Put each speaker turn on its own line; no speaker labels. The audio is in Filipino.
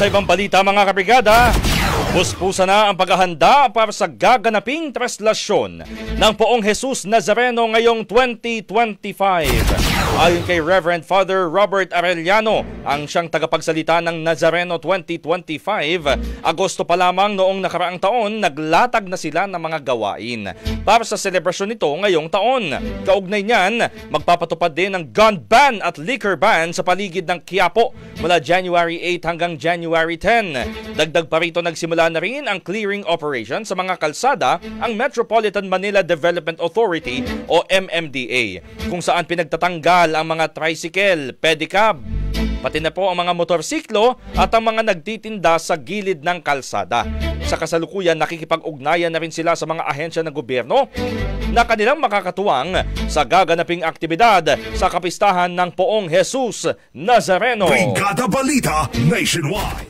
Sa ibang balita mga kabrigada, puspusa na ang paghahanda para sa gaganaping traslasyon ng Poong Jesus Nazareno ngayong 2025. Ayon kay Reverend Father Robert Arellano, ang siyang tagapagsalita ng Nazareno 2025, Agosto pa lamang noong nakaraang taon, naglatag na sila ng mga gawain para sa selebrasyon nito ngayong taon. Kaugnay niyan, magpapatupad din ng gun ban at liquor ban sa paligid ng Quiapo mula January 8 hanggang January 10. Dagdag pa rito, nagsimula na rin ang clearing operation sa mga kalsada ang Metropolitan Manila Development Authority o MMDA, kung saan pinagtatanggal ang mga tricycle, pedicab, pati na po ang mga motorsiklo at ang mga nagtitinda sa gilid ng kalsada. Sa kasalukuyan, nakikipag-ugnayan na rin sila sa mga ahensya ng gobyerno na kanilang makakatuwang sa gaganaping aktibidad sa kapistahan ng Poong Jesus Nazareno.
Brigada Balita Nationwide.